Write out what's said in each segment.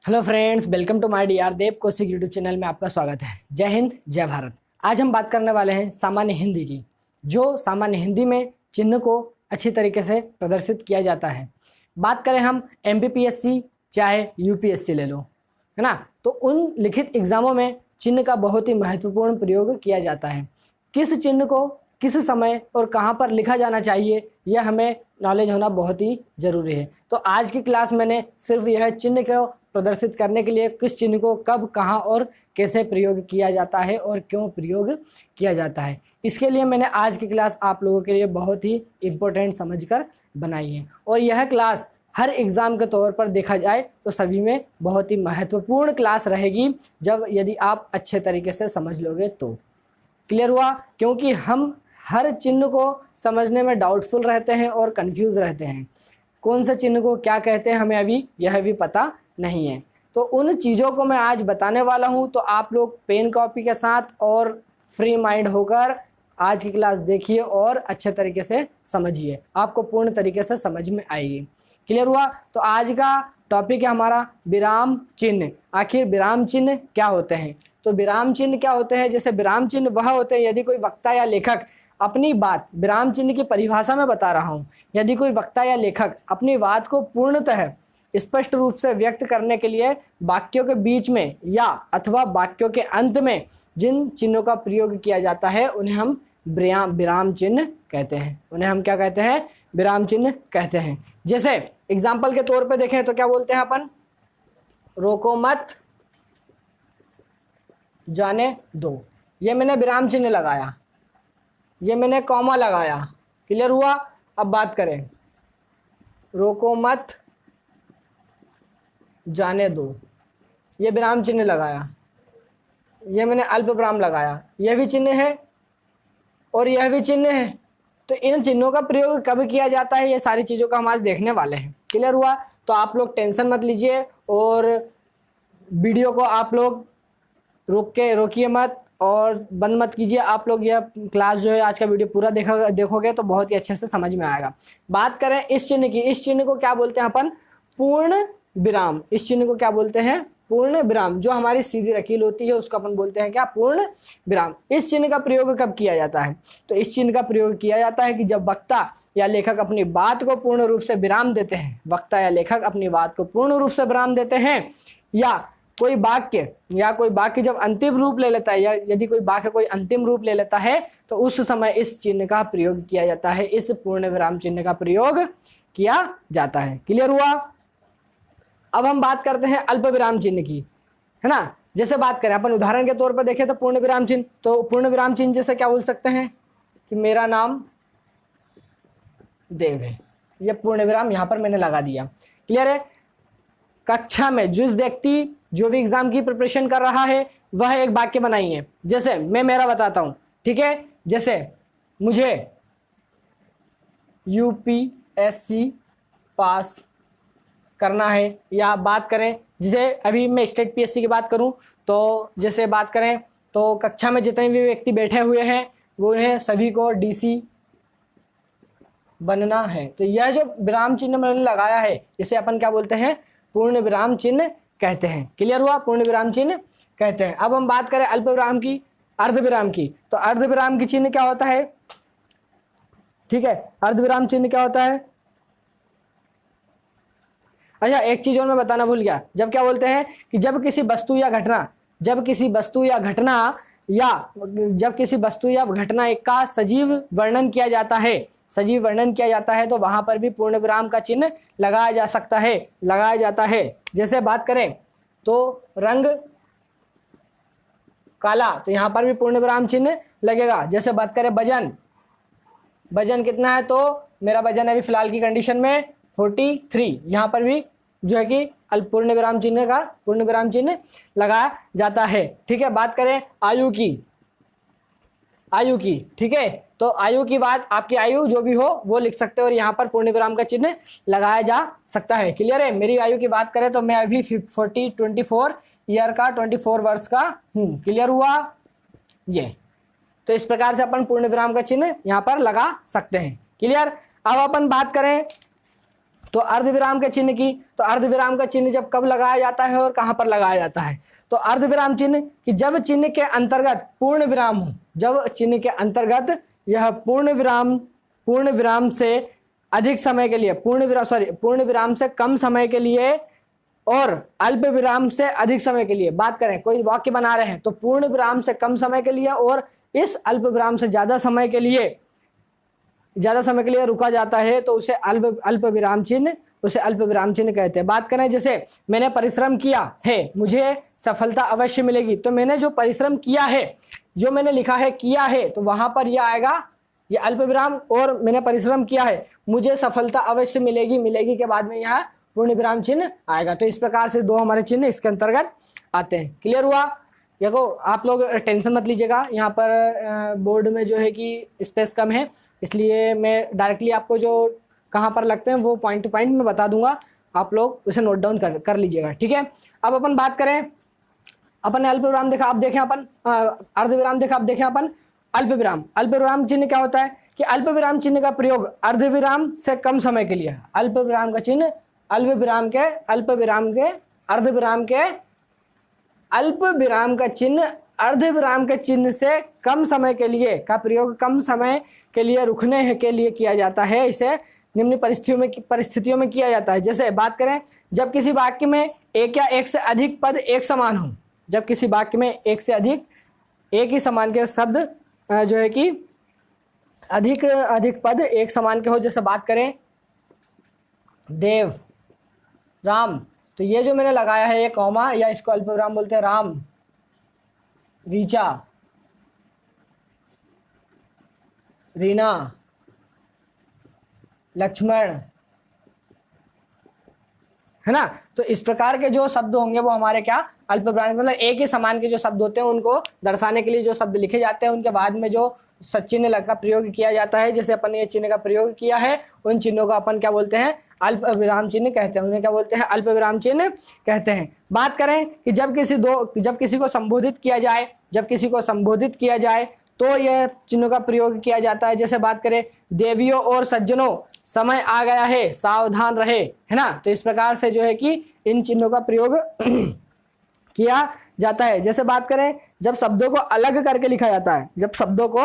Hello friends, welcome to my DR Dev Kaushik YouTube channel में आपका स्वागत है। जय हिंद, जय भारत। आज हम बात करने वाले हैं सामान्य हिंदी की। जो सामान्य हिंदी में चिन्ह को अच्छी तरीके से प्रदर्शित किया जाता है। बात करें हम एमपीपीएससी चाहे यूपीएससी ले लो, है ना, तो उन लिखित एग्जामों में चिन्ह का बहुत ही महत्वपूर्ण प्रयोग किया जाता है। किस चिन्ह को किस समय और कहाँ पर लिखा जाना चाहिए, यह हमें नॉलेज होना बहुत ही ज़रूरी है। तो आज की क्लास मैंने सिर्फ यह चिन्ह को प्रदर्शित करने के लिए किस चिन्ह को कब, कहाँ और कैसे प्रयोग किया जाता है और क्यों प्रयोग किया जाता है, इसके लिए मैंने आज की क्लास आप लोगों के लिए बहुत ही इम्पोर्टेंट समझकर बनाई है। और यह क्लास हर एग्ज़ाम के तौर पर देखा जाए तो सभी में बहुत ही महत्वपूर्ण क्लास रहेगी, जब यदि आप अच्छे तरीके से समझ लोगे तो। क्लियर हुआ? क्योंकि हम हर चिन्ह को समझने में डाउटफुल रहते हैं और कंफ्यूज रहते हैं। कौन से चिन्ह को क्या कहते हैं हमें अभी यह भी पता नहीं है। तो उन चीज़ों को मैं आज बताने वाला हूं, तो आप लोग पेन कॉपी के साथ और फ्री माइंड होकर आज की क्लास देखिए और अच्छे तरीके से समझिए, आपको पूर्ण तरीके से समझ में आएगी। क्लियर हुआ? तो आज का टॉपिक है हमारा विराम चिन्ह। आखिर विराम चिन्ह क्या होते हैं? तो विराम चिन्ह क्या होते हैं? जैसे विराम चिन्ह वह होते हैं यदि कोई वक्ता या लेखक अपनी बात, विराम चिन्ह की परिभाषा में बता रहा हूँ, यदि कोई वक्ता या लेखक अपनी बात को पूर्णतः स्पष्ट रूप से व्यक्त करने के लिए वाक्यों के बीच में या अथवा वाक्यों के अंत में जिन चिन्हों का प्रयोग किया जाता है उन्हें हम विराम चिन्ह कहते हैं। उन्हें हम क्या कहते हैं? विराम चिन्ह कहते हैं। जैसे एग्जाम्पल के तौर पे देखें तो क्या बोलते हैं अपन? रोको मत, जाने दो। ये मैंने विराम चिन्ह लगाया, ये मैंने कॉमा लगाया। क्लियर हुआ? अब बात करें, रोको मत, जाने दो, ये विराम चिन्ह लगाया, ये मैंने अल्प विराम लगाया, यह भी चिन्ह है और यह भी चिन्ह है। तो इन चिन्हों का प्रयोग कब किया जाता है, ये सारी चीज़ों का हम आज देखने वाले हैं। क्लियर हुआ? तो आप लोग टेंशन मत लीजिए और वीडियो को आप लोग रोकिए मत और बंद मत कीजिए। आप लोग यह क्लास जो है आज का वीडियो पूरा देखोगे तो बहुत ही अच्छे से समझ में आएगा। बात करें इस चिन्ह की, इस चिन्ह को क्या बोलते हैं अपन? पूर्ण विराम। इस चिन्ह को क्या बोलते हैं? पूर्ण विराम। जो हमारी सीधी लकीर होती है उसको अपन बोलते हैं क्या? पूर्ण विराम। इस चिन्ह का प्रयोग कब किया जाता है? तो इस चिन्ह का प्रयोग किया जाता है कि जब वक्ता या लेखक अपनी बात को पूर्ण रूप से विराम देते हैं। वक्ता या लेखक अपनी बात को पूर्ण रूप से विराम देते हैं, या कोई वाक्य जब अंतिम रूप ले लेता है, या यदि कोई वाक्य कोई अंतिम रूप ले लेता है तो उस समय इस चिन्ह का प्रयोग किया जाता है। इस पूर्ण विराम चिन्ह का प्रयोग किया जाता है। क्लियर हुआ? अब हम बात करते हैं अल्प विराम चिन्ह की, है ना। जैसे बात करें अपन उदाहरण के तौर पर देखें तो पूर्ण विराम चिन्ह, तो पूर्ण विराम चिन्ह जैसे क्या बोल सकते हैं कि मेरा नाम देव है। यह पूर्ण विराम यहां पर मैंने लगा दिया। क्लियर है? कक्षा में जिस व्यक्ति जो भी एग्जाम की प्रिपरेशन कर रहा है वह एक वाक्य बनाइए। जैसे मैं मेरा बताता हूं, ठीक है। जैसे मुझे यूपीएससी पास करना है, या बात करें जैसे अभी मैं स्टेट पीएससी की बात करूं तो जैसे बात करें तो कक्षा में जितने भी व्यक्ति बैठे हुए हैं वो उन्हें सभी को डीसी बनना है। तो यह जो विराम चिन्ह मैंने लगाया है इसे अपन क्या बोलते हैं? पूर्ण विराम चिन्ह कहते हैं। क्लियर हुआ? पूर्ण विराम चिन्ह कहते हैं। अब हम बात करें अल्प विराम की, अर्ध विराम की, तो अर्ध विराम की चिन्ह क्या होता है? ठीक है, अर्ध विराम चिन्ह क्या होता है? अच्छा, एक चीज और मैं बताना भूल गया। जब क्या बोलते हैं कि जब किसी वस्तु या घटना का सजीव वर्णन किया जाता है, तो वहां पर भी पूर्ण विराम का चिन्ह लगाया जाता है। जैसे बात करें तो रंग काला, तो यहां पर भी पूर्ण विराम चिन्ह लगेगा। जैसे बात करें वजन कितना है, तो मेरा वजन अभी फिलहाल की कंडीशन में 43, यहाँ पर भी जो है कि पूर्ण विराम चिन्ह लगाया जाता है। ठीक है। बात करें आयु की, ठीक है, तो आयु की बात, आपकी आयु जो भी हो वो लिख सकते हो और यहाँ पर पूर्ण विराम का चिन्ह लगाया जा सकता है। क्लियर है? मेरी आयु की बात करें तो मैं अभी 24 ईयर का 24 वर्ष का हूँ। क्लियर हुआ? ये तो इस प्रकार से अपन पूर्ण विराम का चिन्ह यहाँ पर लगा सकते हैं। क्लियर? अब अपन बात करें तो अर्धविराम के चिन्ह की, तो अर्धविराम का चिन्ह जब कब लगाया जाता है और कहां पर लगाया जाता है? तो अर्धविराम चिन्ह कि जब चिन्ह के अंतर्गत पूर्ण विराम हो, जब चिन्ह के अंतर्गत यह पूर्ण विराम से अधिक समय के लिए, पूर्ण विराम से कम समय के लिए और अल्प विराम से अधिक समय के लिए। बात करें, कोई वाक्य बना रहे हैं तो पूर्ण विराम से कम समय के लिए और इस अल्प विराम से ज्यादा समय के लिए रुका जाता है, तो उसे अल्प विराम चिन्ह कहते हैं। बात करें, जैसे मैंने परिश्रम किया है, मुझे सफलता अवश्य मिलेगी। तो मैंने जो परिश्रम किया है, जो मैंने लिखा है किया है, तो वहां पर यह आएगा, ये अल्प विराम, और मैंने परिश्रम किया है, मुझे सफलता अवश्य मिलेगी के बाद में यह पूर्ण विराम चिन्ह आएगा। तो इस प्रकार से दो हमारे चिन्ह इसके अंतर्गत आते हैं। क्लियर हुआ? देखो, आप लोग टेंशन मत लीजिएगा, यहाँ पर बोर्ड में जो है कि स्पेस कम है, इसलिए मैं डायरेक्टली आपको जो कहाँ पर लगते हैं वो पॉइंट टू पॉइंट में बता दूंगा, आप लोग उसे नोट डाउन कर लीजिएगा। ठीक है, अब अपन बात करें, अपन ने अल्प विराम देखा, अब देखें अपन अर्धविराम देखा, अब देखें अपन अल्प विराम। अल्प विराम चिन्ह क्या होता है कि अल्प विराम चिन्ह का प्रयोग अर्धविराम से कम समय के लिए, अल्प विराम का चिन्ह अल्प विराम के अर्धविराम के चिन्ह से कम समय के लिए का प्रयोग कम समय के लिए रुकने के लिए किया जाता है। इसे निम्न परिस्थितियों में किया जाता है। जैसे बात करें, जब किसी वाक्य में एक या एक से अधिक पद एक समान हो, जब किसी वाक्य में एक ही समान के शब्द जो है कि अधिक पद एक समान के हो, जैसे बात करें देव, राम, तो ये जो मैंने लगाया है ये कॉमा, या इसको अल्पविराम बोलते हैं, राम, रीचा, रीना, लक्ष्मण, है ना। तो इस प्रकार के जो शब्द होंगे वो हमारे क्या अल्पविराम, मतलब एक ही समान के जो शब्द होते हैं उनको दर्शाने के लिए जो शब्द लिखे जाते हैं उनके बाद में जो चिन्ह का प्रयोग किया जाता है। जैसे अपन ये चिन्ह का प्रयोग किया है, उन चिन्हों को अपन क्या बोलते हैं? अल्प विराम चिन्ह कहते हैं। उन्हें क्या बोलते हैं? अल्प विराम चिन्ह कहते हैं। बात करें कि जब किसी को संबोधित किया जाए तो यह चिन्हों का प्रयोग किया जाता है। जैसे बात करें, देवियों और सज्जनों, समय आ गया है, सावधान रहे, है ना। तो इस प्रकार से जो है कि इन चिन्हों का प्रयोग किया जाता है। जैसे बात करें, जब शब्दों को अलग करके लिखा जाता है, जब शब्दों को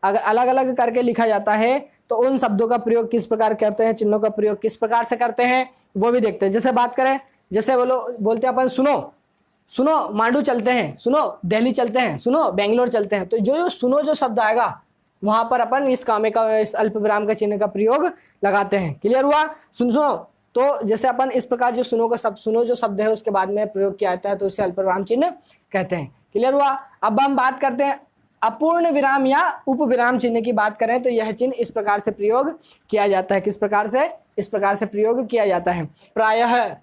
अलग अलग करके लिखा जाता है तो उन शब्दों का प्रयोग किस प्रकार करते हैं, चिन्हों का प्रयोग किस प्रकार से करते हैं, वो भी देखते हैं। जैसे बात करें, जैसे बोलते हैं अपन, सुनो मांडू चलते हैं, सुनो दिल्ली चलते हैं, सुनो बेंगलोर चलते हैं। तो जो सुनो जो शब्द आएगा वहां पर अपन इस अल्प विराम का चिन्ह का प्रयोग लगाते हैं। क्लियर हुआ? सुनो, तो जैसे अपन इस प्रकार जो सुनो जो शब्द है उसके बाद में प्रयोग किया जाता है तो उसे अल्प विराम चिन्ह कहते हैं। क्लियर हुआ? अब हम बात करते हैं अपूर्ण विराम या उप विराम चिन्ह की बात करें तो यह चिन्ह इस प्रकार से प्रयोग किया जाता है। किस प्रकार से? इस प्रकार से प्रयोग किया जाता है प्रायः।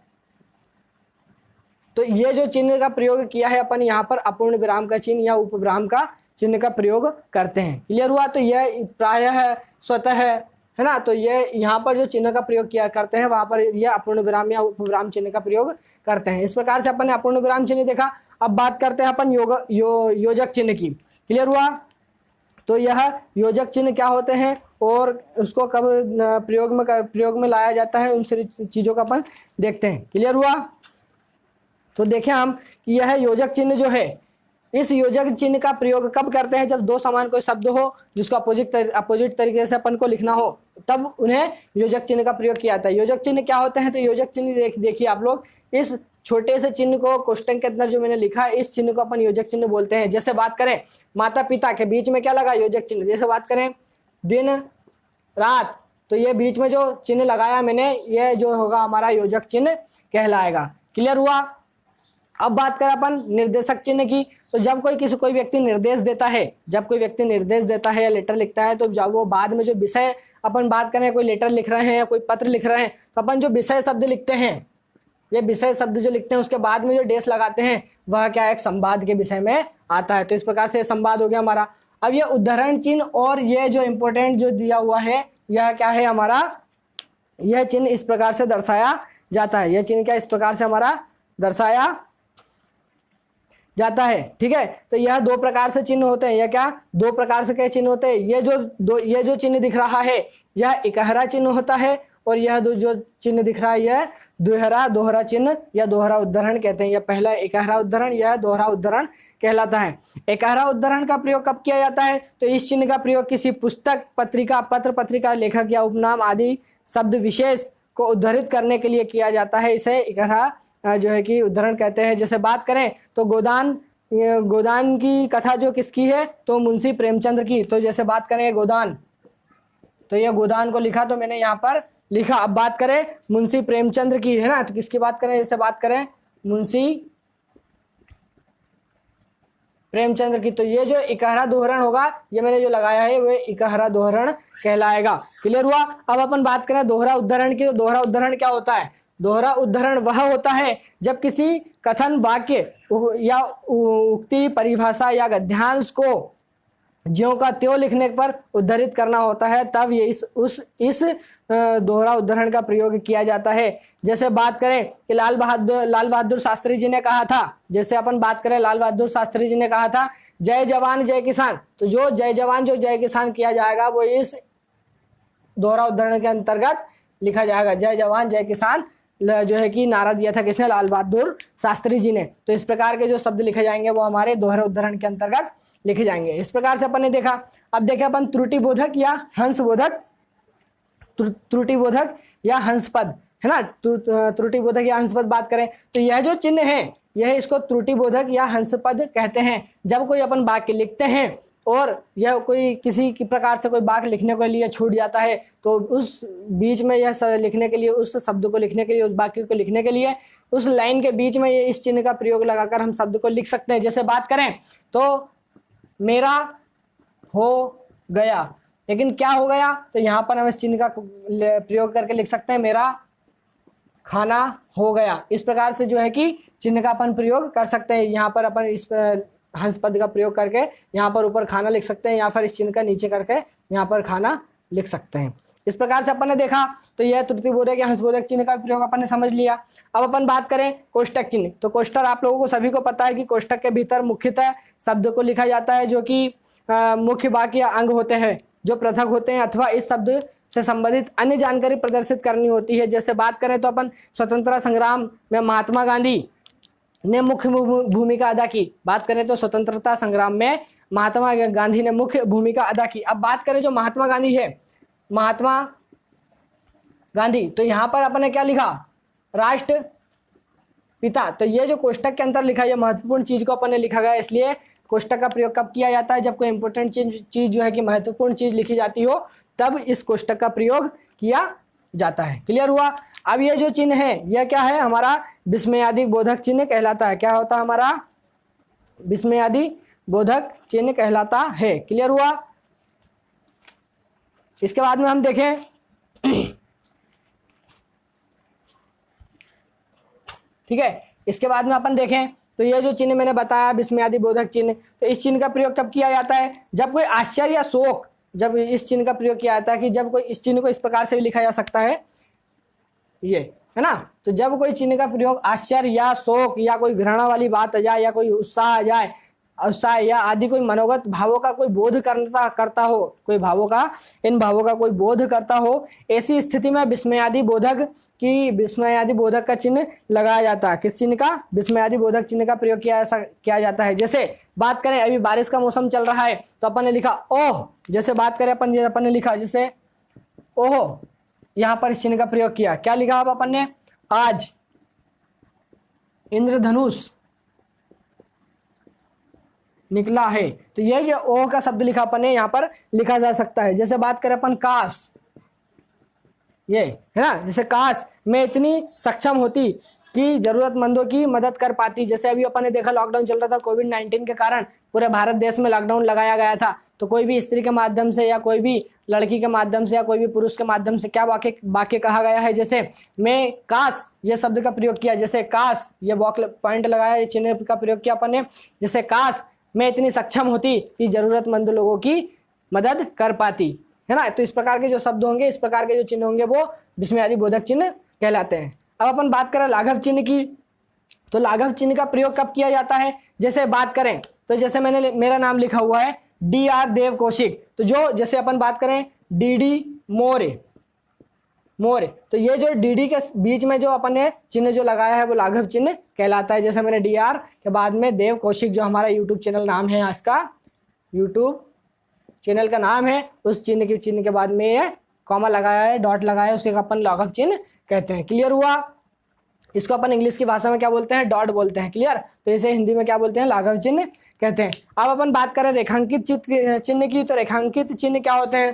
तो ये जो चिन्ह का प्रयोग किया है अपन यहाँ पर अपूर्ण विराम का चिन्ह या उप विराम का चिन्ह का प्रयोग करते हैं। क्लियर हुआ? तो यह प्रायः, स्वतः, है ना। तो ये यहाँ पर जो चिन्ह का प्रयोग किया करते हैं वहां पर यह अपूर्ण विराम या उप विराम चिन्ह का प्रयोग करते हैं। इस प्रकार से अपन ने अपूर्ण विराम चिन्ह देखा। अब बात करते हैं अपन योजक चिन्ह की। क्लियर हुआ? तो यह योजक चिन्ह क्या होते हैं और उसको कब प्रयोग में लाया जाता है, उन सारी चीजों का अपन देखते हैं। क्लियर हुआ? तो देखें हम कि यह योजक चिन्ह जो है, इस योजक चिन्ह का प्रयोग कब करते हैं? जब दो समान कोई शब्द हो जिसको अपोजिट तरीके से अपन को लिखना हो, तब उन्हें योजक चिन्ह का प्रयोग किया जाता है। योजक चिन्ह क्या होते हैं? तो योजक चिन्ह देखिए आप लोग, इस छोटे से चिन्ह को क्वेश्चन के अंदर जो मैंने लिखा है इस चिन्ह को अपन योजक चिन्ह बोलते हैं। जैसे बात करें, माता पिता के बीच में क्या लगा? योजक चिन्ह। जैसे बात करें दिन रात, तो ये बीच में जो चिन्ह लगाया मैंने, ये जो होगा हमारा योजक चिन्ह कहलाएगा। क्लियर हुआ? अब बात करें अपन निर्देशक चिन्ह की। तो जब कोई व्यक्ति निर्देश देता है या लेटर लिखता है, तो जब वो बाद में जो विषय अपन बात करें, कोई लेटर लिख रहे हैं या कोई पत्र लिख रहे हैं, तो अपन जो विषय शब्द लिखते हैं, ये विषय शब्द जो लिखते हैं उसके बाद में जो डेश लगाते हैं वह क्या, एक संवाद के विषय में आता है। तो इस प्रकार से संवाद हो गया हमारा। अब ये उद्धरण चिन्ह और ये जो इंपॉर्टेंट जो दिया हुआ है, यह क्या है हमारा, यह चिन्ह इस प्रकार से दर्शाया जाता है। यह चिन्ह क्या इस प्रकार से हमारा दर्शाया जाता है। ठीक है, तो यह दो प्रकार से चिन्ह होते हैं। यह क्या, दो प्रकार से क्या चिन्ह होते हैं? ये जो चिन्ह दिख रहा है यह इकहरा चिन्ह होता है और यह जो चिन्ह दिख रहा है यह दोहरा चिन्ह या दोहरा उद्धरण कहते हैं। यह पहला एकहरा उद्धरण, यह दोहरा उद्धरण कहलाता है। एकहरा उद्धरण का प्रयोग कब किया जाता है? तो इस चिन्ह का प्रयोग किसी पुस्तक, पत्रिका, पत्र पत्रिका, लेखक या उपनाम आदि शब्द विशेष को उद्धृत करने के लिए किया जाता है। इसे एकहरा जो है कि उद्धरण कहते हैं। जैसे बात करें तो गोदान की कथा जो किसकी है? तो मुंशी प्रेमचंद की। तो जैसे बात करें गोदान, तो ये गोदान को लिखा तो मैंने यहाँ पर लिखा। अब बात करें मुंशी प्रेमचंद की, है ना, तो किसकी बात करें? जैसे बात करें मुंशी प्रेमचंद्र की, तो ये जो इकहरा दोहरण होगा, ये मैंने जो लगाया है वो इकहरा दोहरण कहलाएगा। क्लियर हुआ? अब अपन बात करें दोहरा उद्धरण की, तो दोहरा उद्धरण क्या होता है? दोहरा उद्धरण वह होता है जब किसी कथन, वाक्य या उक्ति, परिभाषा या गद्यांश को ज्यों का त्यों लिखने पर उद्धृत करना होता है, तब ये इस दोहरा उद्धरण का प्रयोग किया जाता है। जैसे बात करें कि लाल बहादुर शास्त्री जी ने कहा था, जैसे अपन बात करें लाल बहादुर शास्त्री जी ने कहा था जय जवान जय किसान, तो जो जय जवान जो जय किसान किया जाएगा वो इस दोहरा उद्धरण के अंतर्गत लिखा जाएगा। जय जवान जय किसान जो है कि नारा दिया था किसने? लाल बहादुर शास्त्री जी ने। तो इस प्रकार के जो शब्द लिखे जाएंगे वो हमारे दोहरा उद्धरण के अंतर्गत लिखे जाएंगे। इस प्रकार से अपन ने देखा। अब देखें अपन त्रुटिबोधक या हंसबोधक, त्रुटिबोधक या हंसपद, है ना, त्रुटिबोधक या हंसपद बात करें तो यह जो चिन्ह है यह इसको त्रुटिबोधक या हंसपद कहते हैं। जब कोई अपन वाक्य लिखते हैं और यह कोई किसी प्रकार से कोई वाक्य लिखने के लिए छूट जाता है, तो उस बीच में यह लिखने के लिए, उस शब्द को लिखने के लिए, उस वाक्य को लिखने के लिए उस लाइन के बीच में ये इस चिन्ह का प्रयोग लगाकर हम शब्द को लिख सकते हैं। जैसे बात करें तो मेरा हो गया, लेकिन क्या हो गया? तो यहाँ पर हम इस चिन्ह का प्रयोग करके लिख सकते हैं मेरा खाना हो गया। इस प्रकार से जो है कि चिन्ह का अपन प्रयोग कर सकते हैं। यहाँ पर अपन इस हंस पद का प्रयोग करके यहाँ पर ऊपर खाना लिख सकते हैं, या फिर इस चिन्ह का नीचे करके यहाँ पर खाना लिख सकते हैं। इस प्रकार से अपन ने देखा। तो यह त्रुटिबोधक या हंसबोधक चिन्ह का प्रयोग अपन ने समझ लिया। अब अपन बात करें कोष्टक चिन्ह, तो कोष्टक आप लोगों को सभी को पता है कि कोष्टक के भीतर मुख्यतः शब्द को लिखा जाता है जो कि मुख्य वाक्य या अंग होते हैं जो पृथक होते हैं, अथवा इस शब्द से संबंधित अन्य जानकारी प्रदर्शित करनी होती है। जैसे बात करें तो अपन स्वतंत्रता संग्राम में महात्मा गांधी ने मुख्य भूमिका अदा की। बात करें तो स्वतंत्रता संग्राम में महात्मा गांधी ने मुख्य भूमिका अदा की। अब बात करें जो महात्मा गांधी है, महात्मा गांधी, तो यहाँ पर अपन ने क्या लिखा? राष्ट्र पिता। तो ये जो कोष्टक के अंदर लिखा है, ये महत्वपूर्ण चीज को अपन ने लिखा गया, इसलिए कोष्टक का प्रयोग कब किया जाता है? जब कोई इंपॉर्टेंट चीज जो है कि महत्वपूर्ण चीज लिखी जाती हो, तब इस कोष्टक का प्रयोग किया जाता है। क्लियर हुआ? अब ये जो चिन्ह है यह क्या है? हमारा विस्मयादि बोधक चिन्ह कहलाता है। क्या होता है हमारा? विस्मयादि बोधक चिन्ह कहलाता है। क्लियर हुआ? इसके बाद में हम देखें ठीक है, इसके बाद में अपन देखें तो ये जो चिन्ह मैंने बताया विस्मयादि बोधक चिन्ह, तो इस चिन्ह का प्रयोग कब किया जाता है? जब कोई आश्चर्य या शोक, जब इस चिन्ह का प्रयोग किया जाता है कि जब कोई, इस चिन्ह को इस प्रकार से भी लिखा जा सकता है, ये है ना, तो जब कोई चिन्ह का प्रयोग आश्चर्य या शोक या कोई घृणा वाली बात आ जाए या कोई उत्साह आ जाए, उत्साह या आदि कोई मनोगत भावों का कोई बोध करता हो, कोई भावों का, इन भावों का कोई बोध करता हो, ऐसी स्थिति में विस्मयादि बोधक कि विस्मयादि बोधक का चिन्ह लगाया जाता है। किस चिन्ह का? विस्मयादि बोधक चिन्ह का प्रयोग किया जाता है। जैसे बात करें अभी बारिश का मौसम चल रहा है, तो अपन ने लिखा ओह। जैसे बात करें अपन ने लिखा जैसे ओह, यहाँ पर इस चिन्ह का प्रयोग किया। क्या लिखा अब अपन ने? आज इंद्रधनुष निकला है। तो ये जो ओह का शब्द लिखा अपन ने यहाँ पर लिखा जा सकता है। जैसे बात करें अपन काश, ये है ना, जैसे काश मैं इतनी सक्षम होती कि जरूरतमंदों की मदद कर पाती। जैसे अभी अपन ने देखा लॉकडाउन चल रहा था, कोविड-19 के कारण पूरे भारत देश में लॉकडाउन लगाया गया था, तो कोई भी स्त्री के माध्यम से या कोई भी लड़की के माध्यम से या कोई भी पुरुष के माध्यम से क्या वाक्य कहा गया है? जैसे मैं काश, ये शब्द का प्रयोग किया। जैसे काश, ये पॉइंट लगाया, ये चिन्ह का प्रयोग किया अपन ने। जैसे काश मैं इतनी सक्षम होती कि जरूरतमंद लोगों की मदद कर पाती, है ना। तो इस प्रकार के जो शब्द होंगे, इस प्रकार के जो चिन्ह होंगे, वो विस्मयादि बोधक चिन्ह कहलाते हैं। अब अपन बात करें लाघव चिन्ह की, तो लाघव चिन्ह का प्रयोग कब किया जाता है? जैसे बात करें तो जैसे मेरा नाम लिखा हुआ है DR देव कौशिक, तो जो जैसे अपन बात करें DD मौर्य, मोर। तो ये जो डीडी के बीच में जो अपन ने चिन्ह जो लगाया है वो लाघव चिन्ह कहलाता है। जैसे मैंने डीआर के बाद में देव कौशिक जो हमारा यूट्यूब चैनल नाम है, इसका यूट्यूब चैनल का नाम है, उस चिन्ह के बाद में ये कॉमा लगाया है, डॉट लगाया है, उसे अपन लाघव चिन्ह कहते हैं। क्लियर हुआ? इसको अपन इंग्लिश की भाषा में क्या बोलते हैं? डॉट बोलते हैं। क्लियर? तो इसे हिंदी में क्या बोलते हैं? लाघव चिन्ह कहते हैं। अब अपन बात करें रेखांकित चिन्ह की, तो रेखांकित चिन्ह क्या होते हैं?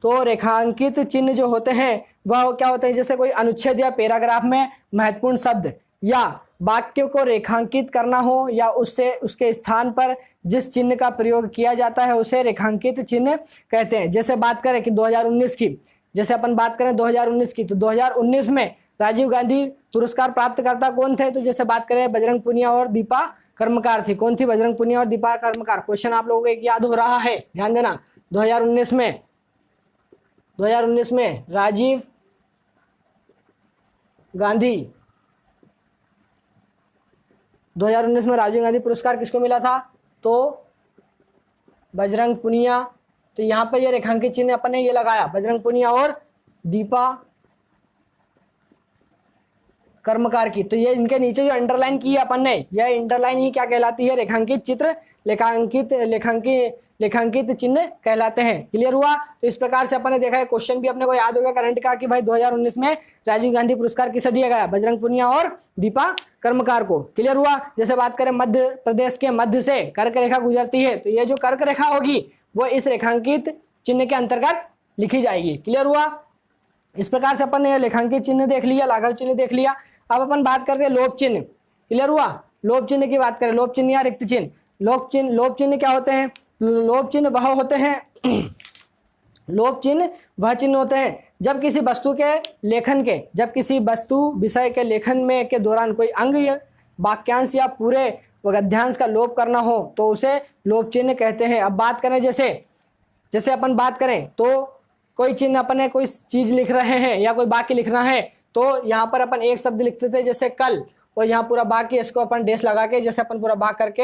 तो रेखांकित चिन्ह जो होते हैं वह क्या होते हैं? जैसे कोई अनुच्छेद या पैराग्राफ में महत्वपूर्ण शब्द या वाक्य को रेखांकित करना हो, या उससे उसके स्थान पर जिस चिन्ह का प्रयोग किया जाता है उसे रेखांकित चिन्ह कहते हैं। जैसे बात करें कि 2019 की, जैसे अपन बात करें 2019 की, तो 2019 में राजीव गांधी पुरस्कार प्राप्तकर्ता कौन थे? तो जैसे बात करें बजरंग पुनिया और दीपा कर्मकार थी। कौन थी? बजरंग पुनिया और दीपा कर्मकार। क्वेश्चन आप लोगों को एक याद हो रहा है, ध्यान देना। 2019 में राजीव गांधी 2019 में राजीव गांधी पुरस्कार किसको मिला था? तो बजरंग पुनिया। तो यहाँ पर ये रेखांकित चिन्ह अपन ने ये लगाया, बजरंग पुनिया और दीपा कर्मकार की। तो ये इनके नीचे जो अंडरलाइन की है अपन ने, यह अंडरलाइन ही क्या कहलाती है? रेखांकित चित्र, लेखांकित चिन्ह कहलाते हैं। क्लियर हुआ? तो इस प्रकार से अपन ने देखा है, क्वेश्चन भी अपने को याद होगा करंट का कि भाई 2019 में राजीव गांधी पुरस्कार किसे दिया गया? बजरंग पुनिया और दीपा कर्मकार को। क्लियर हुआ? जैसे बात करें मध्य प्रदेश के मध्य से कर्क रेखा गुजरती है, तो ये जो कर्क रेखा होगी वो इस रेखांकित चिन्ह के अंतर्गत लिखी जाएगी। क्लियर हुआ? इस प्रकार से अपन ने लेखांकित चिन्ह देख लिया, लाघव चिन्ह देख लिया। अब अपन बात करते हैं लोप चिन्ह। क्लियर हुआ? लोप चिन्ह की बात करें, लोप चिन्ह या रिक्त चिन्ह। लोप चिन्ह क्या होते हैं? लोप चिन्ह वह होते हैं लोप चिन्ह वह चिन्ह होते हैं जब किसी वस्तु के लेखन के, जब किसी वस्तु विषय के लेखन में के दौरान कोई अंग या वाक्यांश या पूरे गद्यांश का लोप करना हो तो उसे लोप चिन्ह कहते हैं। अब बात करें जैसे अपन बात करें तो कोई चिन्ह अपन ने कोई चीज लिख रहे हैं या कोई वाक्य लिखना है, तो यहाँ पर अपन एक शब्द लिखते थे जैसे कल, और यहाँ पूरा वाक्य इसको अपन डेश लगा के, जैसे अपन पूरा वाक्य करके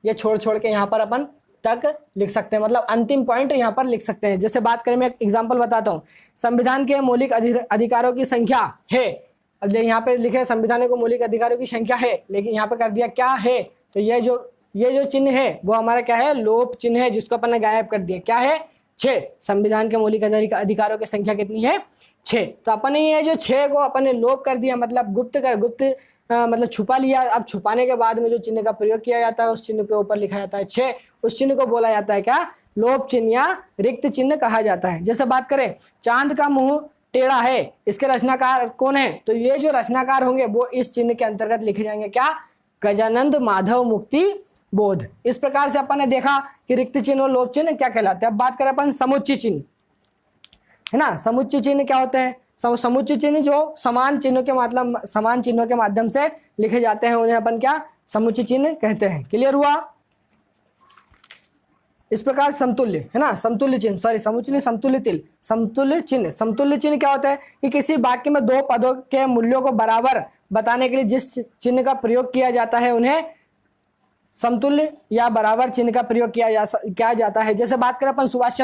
ये छोड़ के यहाँ पर अपन तक लिख सकते हैं, मतलब अंतिम पॉइंट यहाँ पर लिख सकते हैं। जैसे बात करें, मैं एक एग्जांपल बताता हूँ। संविधान के मौलिक अधिकारों की संख्या है, अब यहाँ पे लिखे संविधान को मौलिक अधिकारों की संख्या है, लेकिन यहाँ पे कर दिया क्या है? तो ये जो चिन्ह है वो हमारा क्या है? लोप चिन्ह है, जिसको अपन ने गायब कर दिया। क्या है? 6। संविधान के मौलिक अधिकारों की संख्या कितनी है? 6। तो अपन ने ये जो 6 को अपन ने लोप कर दिया, मतलब गुप्त मतलब छुपा लिया। अब छुपाने के बाद में जो चिन्ह का प्रयोग किया जाता है उस चिन्ह के ऊपर लिखा जाता है 6। उस चिन्ह को बोला जाता है क्या? लोप चिन्ह या रिक्त चिन्ह कहा जाता है। जैसे बात करें, चांद का मुंह टेढ़ा है, इसके रचनाकार कौन है? तो ये जो रचनाकार होंगे वो इस चिन्ह के अंतर्गत लिखे जाएंगे। क्या? गजानंद माधव मुक्ति बोध। इस प्रकार से अपन ने देखा कि रिक्त चिन्ह और लोप चिन्ह क्या कहलाते हैं। अब बात करें अपन समुच्चय चिन्ह, है ना। समुच्चय चिन्ह क्या होते हैं? समुच्चय चिन्ह जो समान चिन्हों के माध्यम से लिखे जाते हैं उन्हें अपन क्या? समुच्चय चिन्ह कहते हैं। क्लियर हुआ? इस प्रकार समतुल्य, है ना, समतुल्य चिन्ह, सॉरी समुच्चय समतुल्य चिन्ह क्या होता है कि किसी वाक्य में दो पदों के मूल्यों को बराबर बताने के लिए जिस चिन्ह का प्रयोग किया जाता है उन्हें समतुल्य या बराबर चिन्ह का प्रयोग किया जाता है। जैसे बात करें अपन सुभाष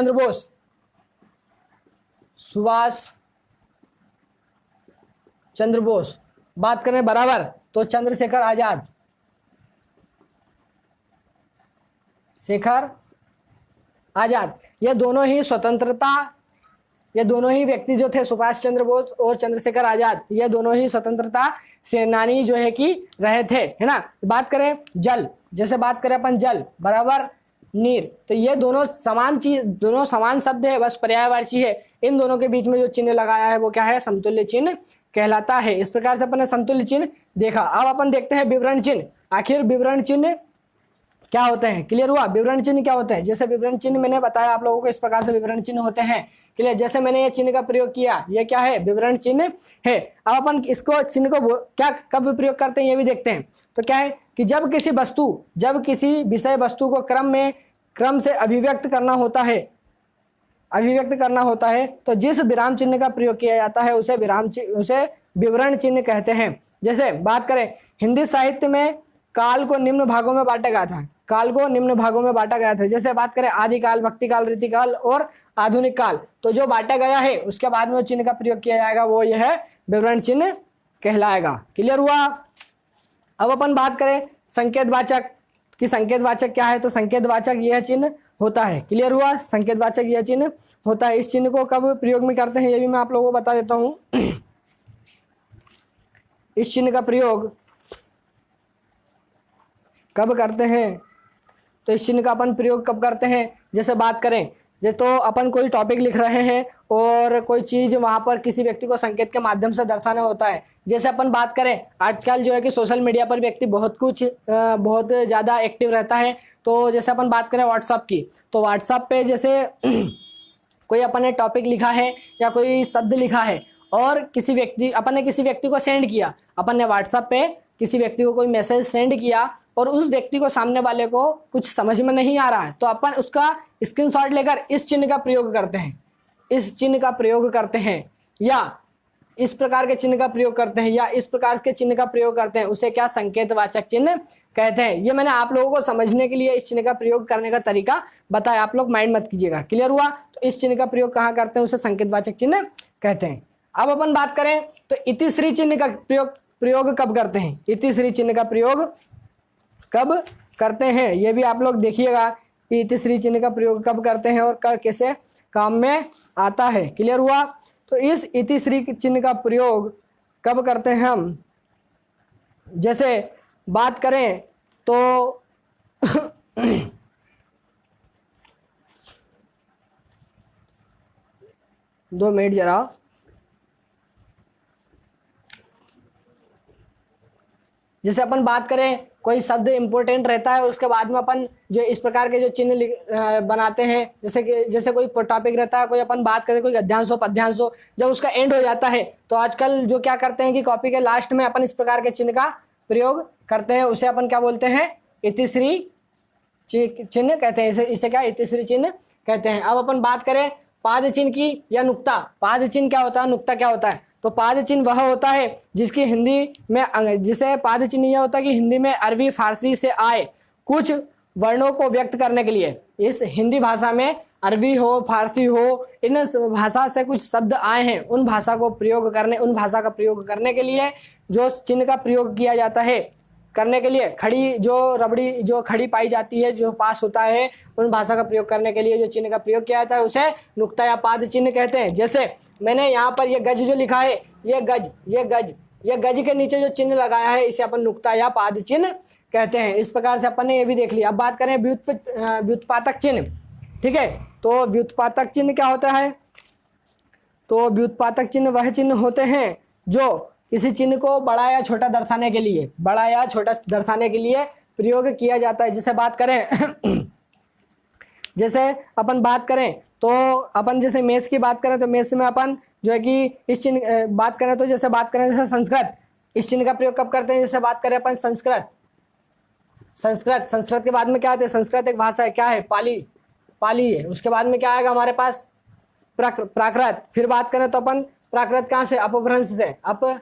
चंद्र बोस, बात करें बराबर तो चंद्रशेखर आजाद। ये दोनों ही व्यक्ति जो थे, सुभाष चंद्र बोस और चंद्रशेखर आजाद, ये दोनों ही स्वतंत्रता सेनानी जो है कि रहे थे, है ना। बात करें जल, जैसे बात करें अपन जल बराबर नीर, तो ये दोनों समान शब्द है, बस पर्यायवाची है। इन दोनों के बीच में जो चिन्ह लगाया है वो क्या है? समतुल्य चिन्ह कहलाता है। इस प्रकार से अपन ने समतुल्य चिन्ह देखा। अब अपन देखते हैं विवरण चिन्ह। आखिर विवरण चिन्ह क्या होते हैं? क्लियर हुआ? विवरण चिन्ह क्या होते हैं? जैसे विवरण चिन्ह मैंने बताया आप लोगों को, इस प्रकार से विवरण चिन्ह होते हैं। क्लियर? जैसे मैंने ये चिन्ह का प्रयोग किया, ये क्या है? विवरण चिन्ह है। अब अपन इसको चिन्ह को क्या कब प्रयोग करते हैं ये भी देखते हैं। तो क्या है कि जब किसी विषय वस्तु को क्रम से अभिव्यक्त करना होता है तो जिस विराम चिन्ह का प्रयोग किया जाता है उसे विवरण चिन्ह कहते हैं। जैसे बात करें, हिंदी साहित्य में काल को निम्न भागों में बांटा गया था। जैसे बात करें आदिकाल, भक्तिकाल, रीतिकाल और आधुनिक काल। तो जो बांटा गया है उसके बाद में चिन्ह का प्रयोग किया जाएगा वो यह विवरण चिन्ह कहलाएगा। क्लियर हुआ। अब अपन बात करें संकेतवाचक कि संकेतवाचक क्या है, तो संकेतवाचक यह चिन्ह होता है। क्लियर हुआ। संकेतवाचक यह चिन्ह होता है। इस चिन्ह को कब प्रयोग में करते हैं ये भी मैं आप लोगों को बता देता हूं। इस चिन्ह का प्रयोग कब करते हैं, तो इस चिन्ह का अपन प्रयोग कब करते हैं, जैसे बात करें तो अपन कोई टॉपिक लिख रहे हैं और कोई चीज़ वहाँ पर किसी व्यक्ति को संकेत के माध्यम से दर्शाना होता है। जैसे अपन बात करें आजकल जो है कि सोशल मीडिया पर व्यक्ति बहुत ज़्यादा एक्टिव रहता है। तो जैसे अपन बात करें व्हाट्सअप की, तो व्हाट्सअप पे जैसे कोई अपन ने टॉपिक लिखा है या कोई शब्द लिखा है और अपन ने किसी व्यक्ति को सेंड किया, अपन ने व्हाट्सअप पे किसी व्यक्ति को कोई मैसेज सेंड किया और उस व्यक्ति को सामने वाले को कुछ समझ में नहीं आ रहा है, तो अपन उसका स्क्रीनशॉट लेकर इस चिन्ह का प्रयोग करते हैं, इस चिन्ह का प्रयोग करते हैं, या इस प्रकार के चिन्ह का प्रयोग करते हैं, या इस प्रकार के चिन्ह का प्रयोग करते हैं, उसे क्या संकेतवाचक चिन्ह कहते हैं। ये मैंने आप लोगों को समझने के लिए इस चिन्ह का प्रयोग करने का तरीका बताया, आप लोग माइंड मत कीजिएगा। क्लियर हुआ। तो इस चिन्ह का प्रयोग कहाँ करते हैं, उसे संकेतवाचक चिन्ह कहते हैं। अब अपन बात करें तो इतिश्री चिन्ह का प्रयोग कब करते हैं, इतिश्री चिन्ह का प्रयोग कब करते हैं ये भी आप लोग देखिएगा कि इतिश्री चिन्ह का प्रयोग कब करते हैं और कैसे काम में आता है। क्लियर हुआ। तो इस इतिश्री चिन्ह का प्रयोग कब करते हैं हम, जैसे बात करें तो 2 मिनट जरा। जैसे अपन बात करें कोई शब्द इंपॉर्टेंट रहता है और उसके बाद में अपन जो इस प्रकार के जो चिन्ह बनाते हैं, जैसे कोई टॉपिक रहता है, कोई अपन बात करें कोई गद्यांश हो पद्यांश हो, जब उसका एंड हो जाता है तो आजकल जो क्या करते हैं कि कॉपी के लास्ट में अपन इस प्रकार के चिन्ह का प्रयोग करते हैं, उसे अपन क्या बोलते हैं, इतिश्री चिन्ह कहते हैं। इसे क्या इतिश्री चिन्ह कहते हैं। अब अपन बात करें पाद चिन्ह की या नुक्ता। पाद चिन्ह क्या होता है, नुक्ता क्या होता है, तो पाद चिन्ह वह होता है जिसकी हिंदी में जिसे पाद चिन्ह यह होता है कि हिंदी में अरबी फारसी से आए कुछ वर्णों को व्यक्त करने के लिए, इस हिंदी भाषा में अरबी हो फारसी हो इन भाषा से कुछ शब्द आए हैं, उन भाषा का प्रयोग करने के लिए जो चिन्ह का प्रयोग किया जाता है, करने के लिए खड़ी जो रबड़ी जो खड़ी पाई जाती है, जो पास होता है, उन भाषा का प्रयोग करने के लिए जो चिन्ह का प्रयोग किया जाता है उसे नुक्ता या पाद चिन्ह कहते हैं। जैसे मैंने यहाँ पर ये गज जो लिखा है, ये गज के नीचे जो चिन्ह लगाया है इसे अपन नुक्ता या पाद चिन्ह कहते हैं। इस प्रकार से अपन ने ये भी देख लिया। अब बात करें व्युत्पातक चिन्ह। ठीक है, तो व्युत्पातक चिन्ह क्या होता है, तो व्युत्पातक चिन्ह वह चिन्ह होते हैं जो किसी चिन्ह को बड़ा या छोटा दर्शाने के लिए प्रयोग किया जाता है। जैसे बात करें जैसे अपन बात करें तो अपन जैसे मेष की बात करें तो मेष में अपन जो है कि इस चिन्ह बात करें तो जैसे बात करें जैसे संस्कृत, इस चिन्ह का प्रयोग कब करते हैं, जैसे बात करें अपन संस्कृत के बाद में क्या आते हैं, संस्कृत एक भाषा है, क्या है, पाली है। उसके बाद में क्या आएगा हमारे पास प्राकृत। फिर बात करें तो अपन प्राकृत कहाँ से, अपभ्रंश से, अपभ्रंश।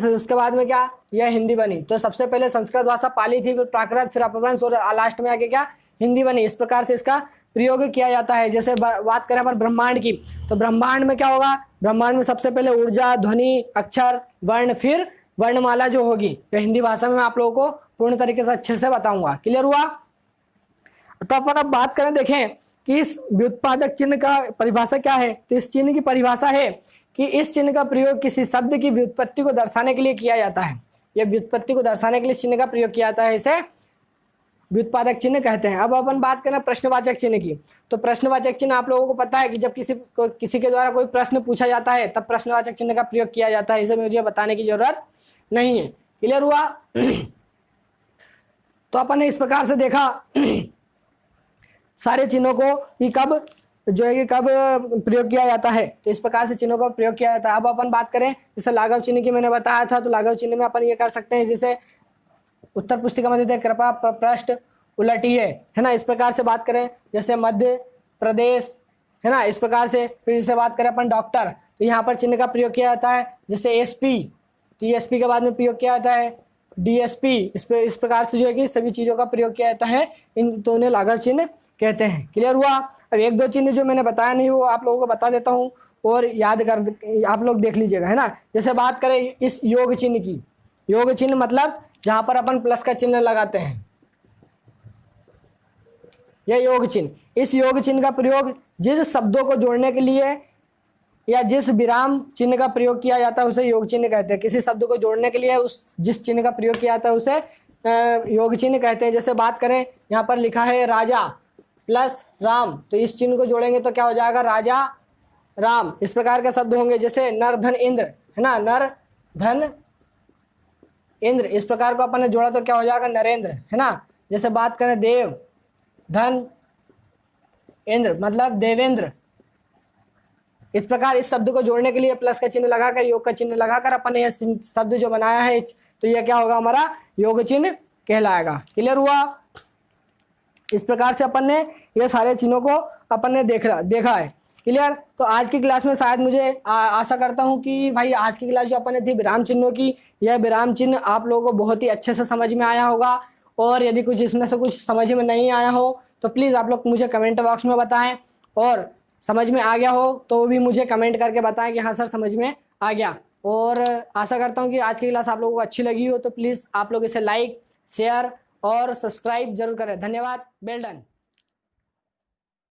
उसके बाद में क्या, यह हिंदी बनी। तो सबसे पहले संस्कृत भाषा पाली थी, फिर प्राकृत, फिर अपभ्रंश और लास्ट में आके क्या, हिंदी बनी। इस प्रकार से इसका प्रयोग किया जाता है। जैसे बात करें अपन ब्रह्मांड की, तो ब्रह्मांड में क्या होगा, ब्रह्मांड में सबसे पहले ऊर्जा, ध्वनि, अक्षर, वर्ण, फिर वर्णमाला जो होगी, तो हिंदी भाषा में मैं आप लोगों को पूर्ण तरीके से अच्छे से बताऊंगा। क्लियर हुआ। तो अपन अब बात करें, देखें कि इस व्युत्पादक चिन्ह का परिभाषा क्या है। तो इस चिन्ह की परिभाषा है कि इस चिन्ह का प्रयोग किसी शब्द की व्युत्पत्ति को दर्शाने के लिए किया जाता है। यह व्युत्पत्ति को दर्शाने के लिए चिन्ह का प्रयोग किया जाता है, इसे व्युत्पादक चिन्ह कहते हैं। अब अपन बात करें प्रश्नवाचक चिन्ह की, तो प्रश्नवाचक चिन्ह आप लोगों को पता है कि जब किसी के द्वारा कोई प्रश्न पूछा जाता है तब प्रश्नवाचक चिन्ह का प्रयोग किया जाता है। इसे मुझे बताने की जरूरत नहीं है। क्लियर हुआ। तो अपन ने इस प्रकार से देखा सारे चिन्हों को कि कब जो है कि कब प्रयोग किया जाता है। तो इस प्रकार से चिन्हों का प्रयोग किया जाता है। अब अपन बात करें जैसे लाघव चिन्ह की मैंने बताया था, तो लाघव चिन्ह में अपन ये कर सकते हैं, जैसे उत्तर पुस्तिका में देते कृपया पृष्ठ उलटिए, है ना। इस प्रकार से बात करें जैसे मध्य प्रदेश, है ना। इस प्रकार से फिर जैसे बात करें अपन डॉक्टर, तो यहाँ पर चिन्ह का प्रयोग किया जाता है। जैसे एसपी, तो एसपी के बाद में प्रयोग किया जाता है डीएसपी। इस प्रकार से जो है कि सभी चीज़ों का प्रयोग किया जाता है। इन तो उन्हें लाघव चिन्ह कहते हैं। क्लियर हुआ। अब एक दो चिन्ह जो मैंने बताया नहीं वो आप लोगों को बता देता हूँ और याद कर आप लोग देख लीजिएगा, है ना। जैसे बात करें इस योग चिन्ह की, योग चिन्ह मतलब जहां पर अपन प्लस का चिन्ह लगाते हैं, यह योग चिन्ह। इस योग चिन्ह का प्रयोग जिस शब्दों को जोड़ने के लिए या जिस विराम चिन्ह का प्रयोग किया जाता है उसे योग चिन्ह कहते हैं। किसी शब्द को जोड़ने के लिए उस जिस चिन्ह का प्रयोग किया जाता है उसे योग चिन्ह कहते हैं। जैसे बात करें यहाँ पर लिखा है राजा प्लस राम, तो इस चिन्ह को जोड़ेंगे तो क्या हो जाएगा, राजा राम। इस प्रकार के शब्द होंगे। जैसे नर धन इंद्र, है ना, नर धन इंद्र, इस प्रकार को अपन ने जोड़ा तो क्या हो जाएगा, नरेंद्र, है ना। जैसे बात करें देव धन इंद्र मतलब देवेंद्र। इस प्रकार इस शब्द को जोड़ने के लिए प्लस का चिन्ह लगाकर, योग का चिन्ह लगाकर अपन ने यह शब्द जो बनाया है तो यह क्या होगा, हमारा योग चिन्ह कहलाएगा। क्लियर हुआ। इस प्रकार से अपन ने ये सारे चिन्हों को अपन ने देखा है। क्लियर। तो आज की क्लास में शायद मुझे आशा करता हूं कि भाई आज की क्लास जो अपन ने थी विराम चिन्हों की, यह विराम चिन्ह आप लोगों को बहुत ही अच्छे से समझ में आया होगा। और यदि कुछ इसमें से कुछ समझ में नहीं आया हो तो प्लीज़ आप लोग मुझे कमेंट बॉक्स में बताएं, और समझ में आ गया हो तो भी मुझे कमेंट करके बताएं कि हाँ सर समझ में आ गया। और आशा करता हूँ कि आज की क्लास आप लोगों को अच्छी लगी हो तो प्लीज़ आप लोग इसे लाइक शेयर और सब्सक्राइब जरूर करें। धन्यवाद। Well done.